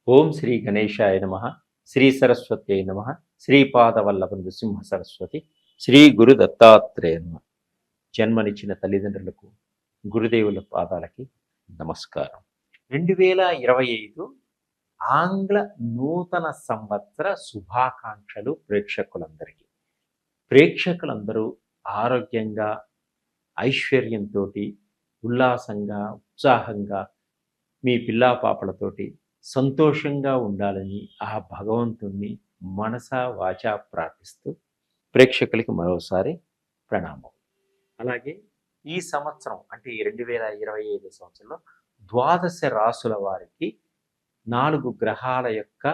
ఓం శ్రీ గణేశాయ నమ. శ్రీ సరస్వత్యై నమ. శ్రీపాదవల్లభ నృసింహ సరస్వతి. శ్రీ గురు దత్తాత్రేయ నమ. జన్మనిచ్చిన తల్లిదండ్రులకు, గురుదేవుల పాదాలకి నమస్కారం. 2025 ఆంగ్ల నూతన సంవత్సర శుభాకాంక్షలు ప్రేక్షకులందరికీ. ప్రేక్షకులందరూ ఆరోగ్యంగా, ఐశ్వర్యంతో, ఉల్లాసంగా, ఉత్సాహంగా మీ పిల్లా పాపలతోటి సంతోషంగా ఉండాలని ఆ భగవంతుణ్ణి మనసా వాచా ప్రార్థిస్తూ ప్రేక్షకులకి మరోసారి ప్రణామం. అలాగే ఈ సంవత్సరం అంటే ఈ 2025 సంవత్సరంలో ద్వాదశ రాసుల వారికి 4 గ్రహాల యొక్క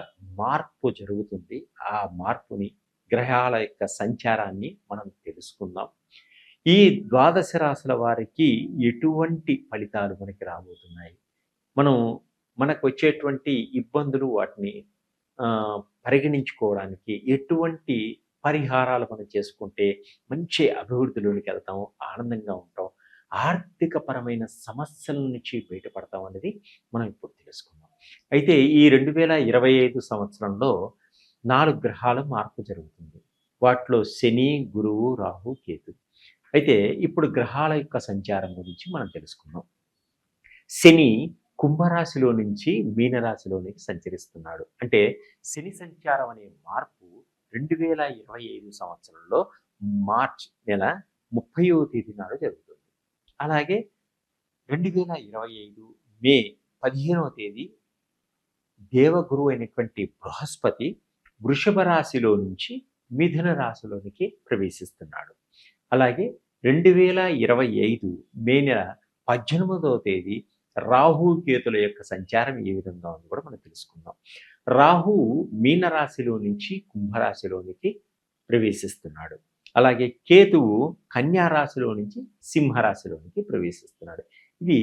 మార్పు జరుగుతుంది. ఆ మార్పుని, గ్రహాల యొక్క సంచారాన్ని మనం తెలుసుకుందాం. ఈ ద్వాదశ రాశుల వారికి ఎటువంటి ఫలితాలు మనకి రాబోతున్నాయి, మనకు వచ్చేటువంటి ఇబ్బందులు, వాటిని పరిగణించుకోవడానికి ఎటువంటి పరిహారాలు మనం చేసుకుంటే మంచి అభివృద్ధిలోనికి వెళ్తాం, ఆనందంగా ఉంటాం, ఆర్థిక పరమైన సమస్యల నుంచి బయటపడతాం అనేది మనం ఇప్పుడు తెలుసుకుందాం. అయితే ఈ 2025 సంవత్సరంలో 4 గ్రహాల మార్పు జరుగుతుంది. వాటిలో శని, గురువు, రాహు, కేతు. అయితే ఇప్పుడు గ్రహాల యొక్క సంచారం గురించి మనం తెలుసుకుందాం. శని కుంభరాశిలో నుంచి మీనరాశిలోనికి సంచరిస్తున్నాడు. అంటే శని సంచారం అనే మార్పు 2025 సంవత్సరంలో మార్చ్ నెల 30వ తేదీ నాడు జరుగుతుంది. అలాగే 2025 మే 15వ తేదీ దేవగురువు అయినటువంటి బృహస్పతి వృషభ రాశిలో నుంచి మిథున రాశిలోనికి ప్రవేశిస్తున్నాడు. అలాగే 2025 మే నెల 18వ తేదీ రాహు కేతుల యొక్క సంచారం ఏ విధంగా ఉంది కూడా మనం తెలుసుకుందాం. రాహు మీనరాశిలో నుంచి కుంభరాశిలోనికి ప్రవేశిస్తున్నాడు. అలాగే కేతువు కన్యా రాశిలో నుంచి సింహరాశిలోనికి ప్రవేశిస్తున్నాడు. ఇది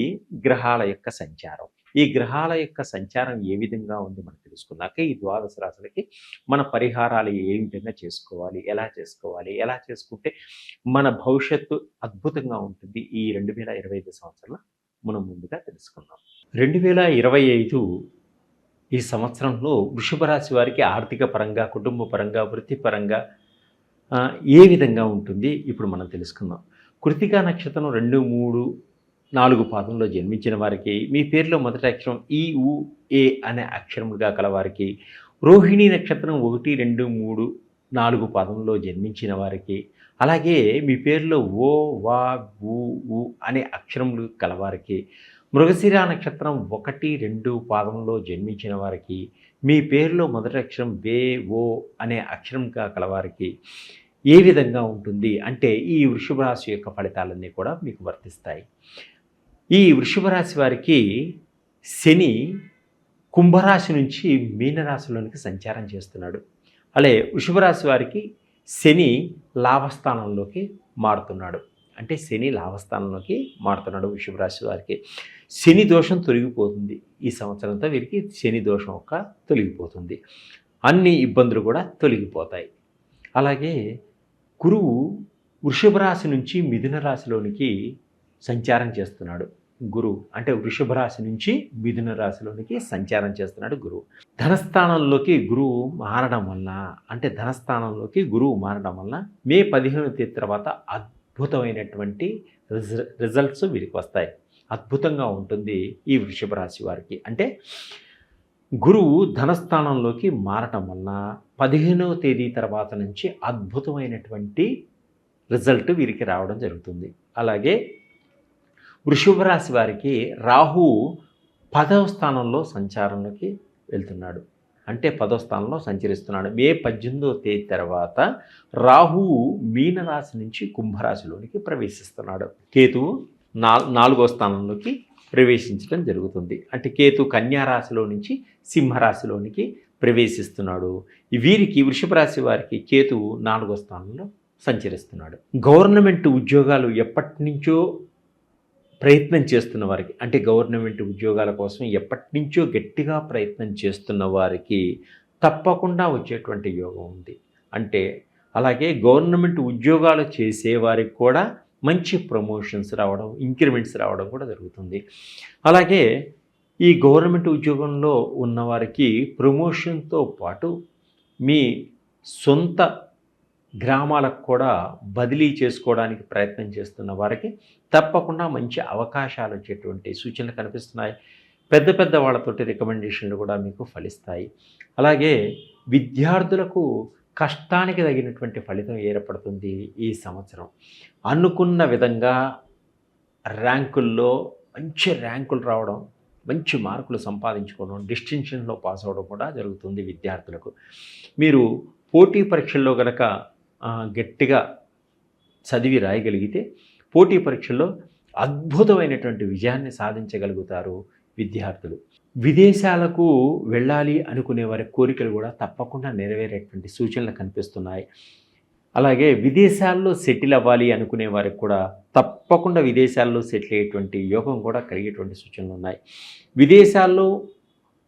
గ్రహాల యొక్క సంచారం. ఈ గ్రహాల యొక్క సంచారం ఏ విధంగా ఉంది మనం తెలుసుకున్నాక ఈ ద్వాదశ రాశులకి మన పరిహారాలు ఏ విధంగా చేసుకోవాలి, ఎలా చేసుకుంటే మన భవిష్యత్తు అద్భుతంగా ఉంటుంది, ఈ 2025 సంవత్సరంలో మనం ముందుగా తెలుసుకుందాం. 2025 ఈ సంవత్సరంలో వృషభ రాశి వారికి ఆర్థిక పరంగా, కుటుంబ పరంగా, వృత్తిపరంగా ఏ విధంగా ఉంటుంది ఇప్పుడు మనం తెలుసుకుందాం. కృతికా నక్షత్రం 2, 3, 4 పాదంలో జన్మించిన వారికి, మీ పేరులో మొదటి అక్షరం ఈ, ఉ, ఏ అనే అక్షరములుగా కలవారికి, రోహిణీ నక్షత్రం 1, 2, 3, 4 పాదంలో జన్మించిన వారికి, అలాగే మీ పేరులో ఓ, వా, ఊ, ఉ అనే అక్షరములు కలవారికి, మృగశిర నక్షత్రం 1, 2 పాదంలో జన్మించిన వారికి, మీ పేరులో మొదటి అక్షరం వే, ఓ అనే అక్షరంగా కలవారికి ఏ విధంగా ఉంటుంది అంటే ఈ వృషభ రాశి యొక్క ఫలితాలన్నీ కూడా మీకు వర్తిస్తాయి. ఈ వృషభ రాశి వారికి శని కుంభరాశి నుంచి మీనరాశిలోనికి సంచారం చేస్తున్నాడు. అలాగే వృషభ రాశి వారికి శని లాభస్థానంలోకి మారుతున్నాడు. అంటే శని లాభస్థానంలోకి మారుతున్నాడు. వృషభ రాశి వారికి శని దోషం తొలగిపోతుంది. ఈ సంవత్సరంతో వీరికి శని దోషం తొలగిపోతుంది. అన్ని ఇబ్బందులు కూడా తొలగిపోతాయి. అలాగే గురువు వృషభ రాశి నుంచి మిథున రాశిలోనికి సంచారం చేస్తున్నాడు. గురువు అంటే వృషభ రాశి నుంచి మిథున రాశిలోనికి సంచారం చేస్తున్నాడు గురువు. ధనస్థానంలోకి గురువు మారడం వల్ల మే 15వ తేదీ తర్వాత అద్భుతమైనటువంటి రిజల్ట్స్ వీరికి వస్తాయి. అద్భుతంగా ఉంటుంది ఈ వృషభ రాశి వారికి. అంటే గురువు ధనస్థానంలోకి మారటం వల్ల 15వ తేదీ తర్వాత నుంచి అద్భుతమైనటువంటి రిజల్ట్ వీరికి రావడం జరుగుతుంది. అలాగే వృషభ రాశి వారికి రాహు 10వ స్థానంలో సంచారంలోకి వెళ్తున్నాడు. అంటే 10వ స్థానంలో సంచరిస్తున్నాడు. మే 18వ తేదీ తర్వాత రాహువు మీనరాశి నుంచి కుంభరాశిలోనికి ప్రవేశిస్తున్నాడు. కేతువు 4వ స్థానంలోకి ప్రవేశించడం జరుగుతుంది. అంటే కేతు కన్యా రాశిలో నుంచి సింహరాశిలోనికి ప్రవేశిస్తున్నాడు. వీరికి వృషభ రాశి వారికి కేతువు 4వ స్థానంలో సంచరిస్తున్నాడు. గవర్నమెంట్ ఉద్యోగాలు ఎప్పటి నుంచో ప్రయత్నం చేస్తున్న వారికి, అంటే గవర్నమెంట్ ఉద్యోగాల కోసం ఎప్పటి నుంచో గట్టిగా ప్రయత్నం చేస్తున్న వారికి తప్పకుండా వచ్చేటువంటి యోగం ఉంది. అంటే అలాగే గవర్నమెంట్ ఉద్యోగాలు చేసేవారికి కూడా మంచి ప్రమోషన్స్ రావడం, ఇంక్రిమెంట్స్ రావడం కూడా జరుగుతుంది. అలాగే ఈ గవర్నమెంట్ ఉద్యోగంలో ఉన్నవారికి ప్రమోషన్తో పాటు మీ సొంత గ్రామాలకు కూడా బదిలీ చేసుకోవడానికి ప్రయత్నం చేస్తున్న వారికి తప్పకుండా మంచి అవకాశాలు వచ్చేటువంటి సూచనలు కనిపిస్తున్నాయి. పెద్ద పెద్ద వాళ్ళతోటి రికమెండేషన్లు కూడా మీకు ఫలిస్తాయి. అలాగే విద్యార్థులకు కష్టానికి తగినటువంటి ఫలితం ఏర్పడుతుంది ఈ సంవత్సరం. అనుకున్న విధంగా ర్యాంకుల్లో మంచి ర్యాంకులు రావడం, మంచి మార్కులు సంపాదించుకోవడం, డిస్టింక్షన్లో పాస్ అవ్వడం కూడా జరుగుతుంది విద్యార్థులకు. మీరు పోటీ పరీక్షల్లో కనుక గట్టిగా చదివి రాయగలిగితే పోటీ పరీక్షల్లో అద్భుతమైనటువంటి విజయాన్ని సాధించగలుగుతారు విద్యార్థులు. విదేశాలకు వెళ్ళాలి అనుకునే వారి కోరికలు కూడా తప్పకుండా నెరవేరేటువంటి సూచనలు కనిపిస్తున్నాయి. అలాగే విదేశాల్లో సెటిల్ అవ్వాలి అనుకునే వారికి కూడా తప్పకుండా విదేశాల్లో సెటిల్ అయ్యేటువంటి యోగం కూడా కలిగేటువంటి సూచనలు ఉన్నాయి. విదేశాల్లో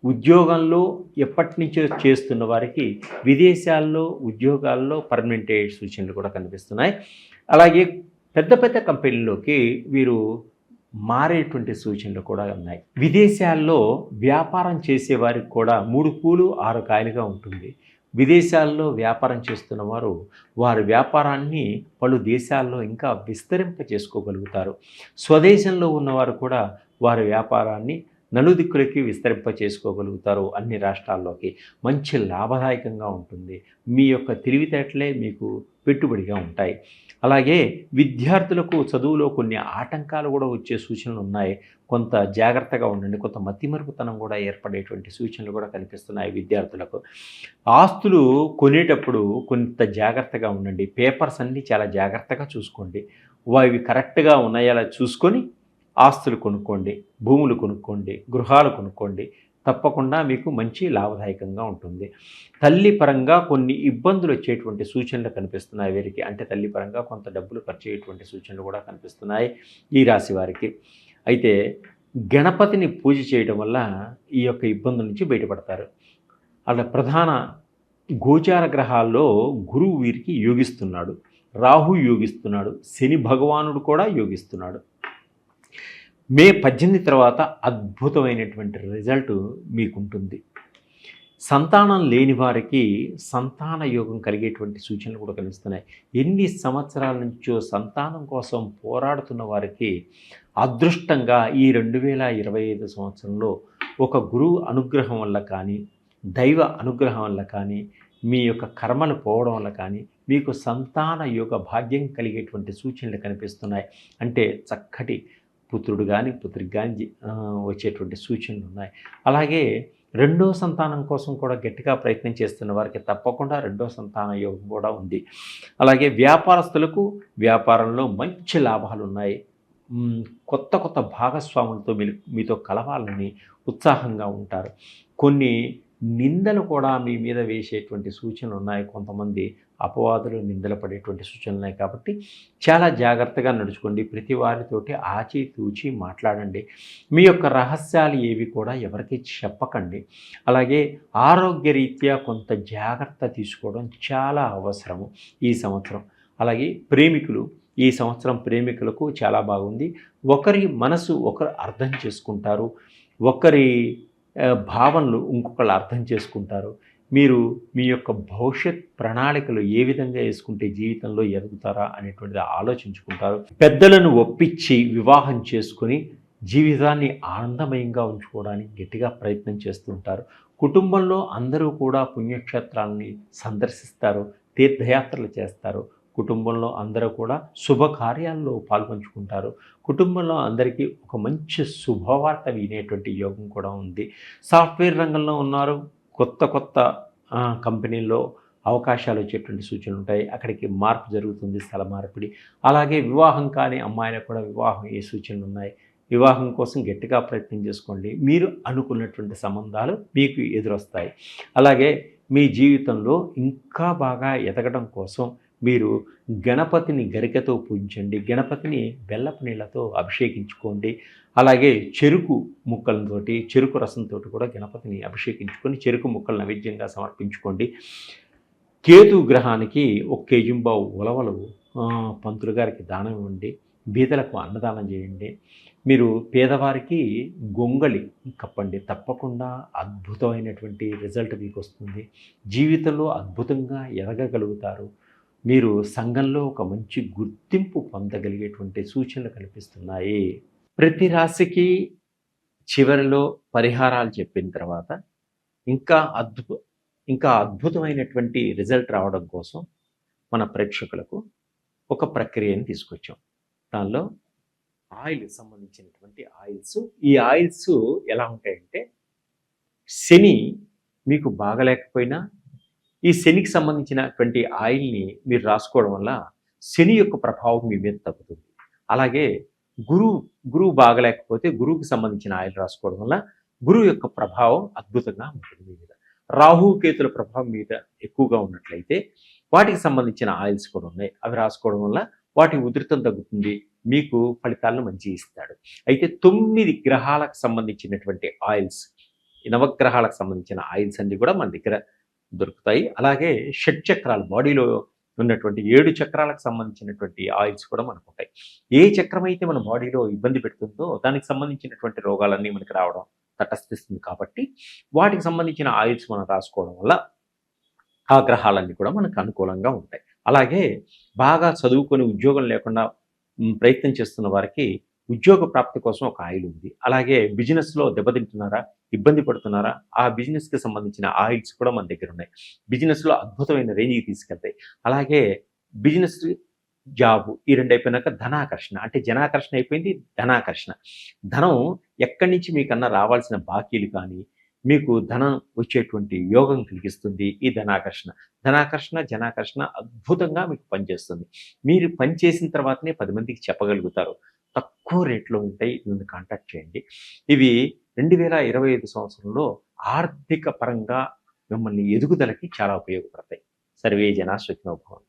ఉద్యోగంలో ఎప్పటి నుంచో చేస్తున్న వారికి విదేశాల్లో ఉద్యోగాల్లో పర్మనెంట్ అయ్యే సూచనలు కూడా కనిపిస్తున్నాయి. అలాగే పెద్ద పెద్ద కంపెనీల్లోకి వీరు మారేటువంటి సూచనలు కూడా ఉన్నాయి. విదేశాల్లో వ్యాపారం చేసేవారికి కూడా 3 పూలు 6 కాయలుగా ఉంటుంది. విదేశాల్లో వ్యాపారం చేస్తున్న వారు వారి వ్యాపారాన్ని పలు దేశాల్లో ఇంకా విస్తరింప చేసుకోగలుగుతారు. స్వదేశంలో ఉన్నవారు కూడా వారి వ్యాపారాన్ని నలుదిక్కులకి విస్తరింప చేసుకోగలుగుతారు. అన్ని రాష్ట్రాల్లోకి మంచి లాభదాయకంగా ఉంటుంది. మీ యొక్క తెలివితేటలే మీకు పెట్టుబడిగా ఉంటాయి. అలాగే విద్యార్థులకు చదువులో కొన్ని ఆటంకాలు కూడా వచ్చే సూచనలు ఉన్నాయి. కొంత జాగ్రత్తగా ఉండండి. కొంత మతిమరుపుతనం కూడా ఏర్పడేటువంటి సూచనలు కూడా కనిపిస్తున్నాయి విద్యార్థులకు. ఆస్తులు కొనేటప్పుడు కొంత జాగ్రత్తగా ఉండండి. పేపర్స్ అన్నీ చాలా జాగ్రత్తగా చూసుకోండి. అవి కరెక్ట్గా ఉన్నాయా చూసుకొని ఆస్తులు కొనుక్కోండి, భూములు కొనుక్కోండి, గృహాలు కొనుక్కోండి. తప్పకుండా మీకు మంచి లాభదాయకంగా ఉంటుంది. తల్లి పరంగా కొన్ని ఇబ్బందులు వచ్చేటువంటి సూచనలు కనిపిస్తున్నాయి వీరికి. అంటే తల్లి పరంగా కొంత డబ్బులు ఖర్చు అయ్యేటువంటి సూచనలు కూడా కనిపిస్తున్నాయి ఈ రాశి వారికి. అయితే గణపతిని పూజ చేయడం వల్ల ఈ యొక్క ఇబ్బందుల నుంచి బయటపడతారు. అలా ప్రధాన గోచార గ్రహాల్లో గురువు వీరికి యోగిస్తున్నాడు, రాహు యోగిస్తున్నాడు, శని భగవానుడు కూడా యోగిస్తున్నాడు. మే 18 తర్వాత అద్భుతమైనటువంటి రిజల్ట్ మీకుంటుంది. సంతానం లేని వారికి సంతాన యోగం కలిగేటువంటి సూచనలు కూడా కనిపిస్తున్నాయి. ఎన్ని సంవత్సరాల నుంచో సంతానం కోసం పోరాడుతున్న వారికి అదృష్టంగా ఈ 2025 సంవత్సరంలో ఒక గురువు అనుగ్రహం వల్ల కానీ, దైవ అనుగ్రహం వల్ల కానీ, మీ యొక్క కర్మలు పోవడం వల్ల కానీ మీకు సంతాన యోగ భాగ్యం కలిగేటువంటి సూచనలు కనిపిస్తున్నాయి. అంటే చక్కటి పుత్రుడు కానీ పుత్రికి కానీ వచ్చేటువంటి సూచనలు ఉన్నాయి. అలాగే రెండో సంతానం కోసం కూడా గట్టిగా ప్రయత్నం చేస్తున్న వారికి తప్పకుండా రెండో సంతాన యోగం కూడా ఉంది. అలాగే వ్యాపారస్తులకు వ్యాపారంలో మంచి లాభాలు ఉన్నాయి. కొత్త కొత్త భాగస్వాములతో మీతో కలవాలని ఉత్సాహంగా ఉంటారు. కొన్ని నిందలు కూడా మీ మీద వేసేటువంటి సూచనలు ఉన్నాయి. కొంతమంది అపవాదులు నిందలు పడేటువంటి సూచనలు ఉన్నాయి. కాబట్టి చాలా జాగ్రత్తగా నడుచుకోండి. ప్రతి వారితోటి ఆచితూచి మాట్లాడండి. మీ యొక్క రహస్యాలు ఏవి కూడా ఎవరికి చెప్పకండి. అలాగే ఆరోగ్యరీత్యా కొంత జాగ్రత్త తీసుకోవడం చాలా అవసరము ఈ సంవత్సరం. అలాగే ప్రేమికులు, ఈ సంవత్సరం ప్రేమికులకు చాలా బాగుంది. ఒకరి మనసు ఒకరు అర్థం చేసుకుంటారు. ఒకరి భావనలు ఇంకొకళ్ళు అర్థం చేసుకుంటారు. మీరు మీ యొక్క భవిష్యత్ ప్రణాళికలు ఏ విధంగా వేసుకుంటే జీవితంలో ఎదుగుతారా అనేటువంటిది ఆలోచించుకుంటారు. పెద్దలను ఒప్పించి వివాహం చేసుకొని జీవితాన్ని ఆనందమయంగా ఉంచుకోవడానికి గట్టిగా ప్రయత్నం చేస్తుంటారు. కుటుంబంలో అందరూ కూడా పుణ్యక్షేత్రాలని సందర్శిస్తారు, తీర్థయాత్రలు చేస్తారు. కుటుంబంలో అందరూ కూడా శుభకార్యాల్లో పాల్పంచుకుంటారు. కుటుంబంలో అందరికీ ఒక మంచి శుభవార్త వినేటువంటి యోగం కూడా ఉంది. సాఫ్ట్వేర్ రంగంలో ఉన్నారు, కొత్త కొత్త కంపెనీల్లో అవకాశాలు వచ్చేటువంటి సూచనలు ఉంటాయి. అక్కడికి మార్పు జరుగుతుంది, స్థల మార్పిడి. అలాగే వివాహం కాని అమ్మాయిలకు కూడా వివాహం అయ్యే సూచనలు ఉన్నాయి. వివాహం కోసం గట్టిగా ప్రయత్నం చేసుకోండి. మీరు అనుకున్నటువంటి సంబంధాలు మీకు ఎదురొస్తాయి. అలాగే మీ జీవితంలో ఇంకా బాగా ఎదగడం కోసం మీరు గణపతిని గరికతో పూజించండి. గణపతిని బెల్లపు నీళ్ళతో అభిషేకించుకోండి. అలాగే చెరుకు ముక్కలతోటి, చెరుకు రసంతో కూడా గణపతిని అభిషేకించుకొని చెరుకు ముక్కలు నైవేద్యంగా సమర్పించుకోండి. కేతు గ్రహానికి 1 కేజీంబావు ఉలవలు పంతులు గారికి దానం ఇవ్వండి. బీదలకు అన్నదానం చేయండి. మీరు పేదవారికి గొంగళి కప్పండి. తప్పకుండా అద్భుతమైనటువంటి రిజల్ట్ మీకొస్తుంది. జీవితంలో అద్భుతంగా ఎదగగలుగుతారు. మీరు సంఘంలో ఒక మంచి గుర్తింపు పొందగలిగేటువంటి సూచనలు కనిపిస్తున్నాయి. ప్రతి రాశికి చివరిలో పరిహారాలు చెప్పిన తర్వాత ఇంకా ఇంకా అద్భుతమైనటువంటి రిజల్ట్ రావడం కోసం మన ప్రేక్షకులకు ఒక ప్రక్రియను తీసుకొచ్చాం. దానిలో ఆయిల్ సంబంధించినటువంటి ఆయిల్స్. ఈ ఆయిల్స్ ఎలా ఉంటాయంటే, శని మీకు బాగలేకపోయినా ఈ శనికి సంబంధించినటువంటి ఆయిల్ని మీరు రాసుకోవడం వల్ల శని యొక్క ప్రభావం మీ మీద తగ్గుతుంది. అలాగే గురువు బాగలేకపోతే గురువుకి సంబంధించిన ఆయిల్ రాసుకోవడం వల్ల గురువు యొక్క ప్రభావం అద్భుతంగా ఉంటుంది మీ మీద. రాహు కేతుల ప్రభావం మీద ఎక్కువగా ఉన్నట్లయితే వాటికి సంబంధించిన ఆయిల్స్ కూడా ఉన్నాయి. అవి రాసుకోవడం వల్ల వాటి ఉధృతం తగ్గుతుంది, మీకు ఫలితాలను మంచి ఇస్తాడు. అయితే 9 గ్రహాలకు సంబంధించినటువంటి ఆయిల్స్, నవగ్రహాలకు సంబంధించిన ఆయిల్స్ అన్ని కూడా మన దగ్గర దొరుకుతాయి. అలాగే షట్చక్రాలు, బాడీలో ఉన్నటువంటి 7 చక్రాలకు సంబంధించినటువంటి ఆయిల్స్ కూడా మనకు ఉంటాయి. ఏ చక్రం అయితే మన బాడీలో ఇబ్బంది పెడుతుందో దానికి సంబంధించినటువంటి రోగాలన్నీ మనకి రావడం తటస్థిస్తుంది. కాబట్టి వాటికి సంబంధించిన ఆయిల్స్ మనం రాసుకోవడం వల్ల ఆ గ్రహాలన్నీ కూడా మనకు అనుకూలంగా ఉంటాయి. అలాగే బాగా చదువుకొని ఉద్యోగం లేకుండా ప్రయత్నం చేస్తున్న వారికి ఉద్యోగ ప్రాప్తి కోసం ఒక ఆయిల్ ఉంది. అలాగే బిజినెస్లో దెబ్బతింటున్నారా, ఇబ్బంది పడుతున్నారా, ఆ బిజినెస్కి సంబంధించిన ఆయిల్స్ కూడా మన దగ్గర ఉన్నాయి. బిజినెస్లో అద్భుతమైన రేంజ్కి తీసుకెళ్తాయి. అలాగే బిజినెస్, జాబు ఈ 2 అయిపోయినాక ధనాకర్షణ, అంటే జనాకర్షణ అయిపోయింది, ధనాకర్షణ. ధనం ఎక్కడి నుంచి మీకన్నా రావాల్సిన బాకీలు కానీ, మీకు ధనం వచ్చేటువంటి యోగం కలిగిస్తుంది ఈ ధనాకర్షణ. ధనాకర్షణ, జనాకర్షణ అద్భుతంగా మీకు పనిచేస్తుంది. మీరు పని చేసిన తర్వాతనే 10 మందికి చెప్పగలుగుతారు. తక్కువ రేట్లో ఉంటాయి. నన్ను కాంటాక్ట్ చేయండి. ఇవి 2025 సంవత్సరంలో ఆర్థిక పరంగా మిమ్మల్ని ఎదుగుదలకి చాలా ఉపయోగపడతాయి. సర్వే జనా సుఖినో భవంతు.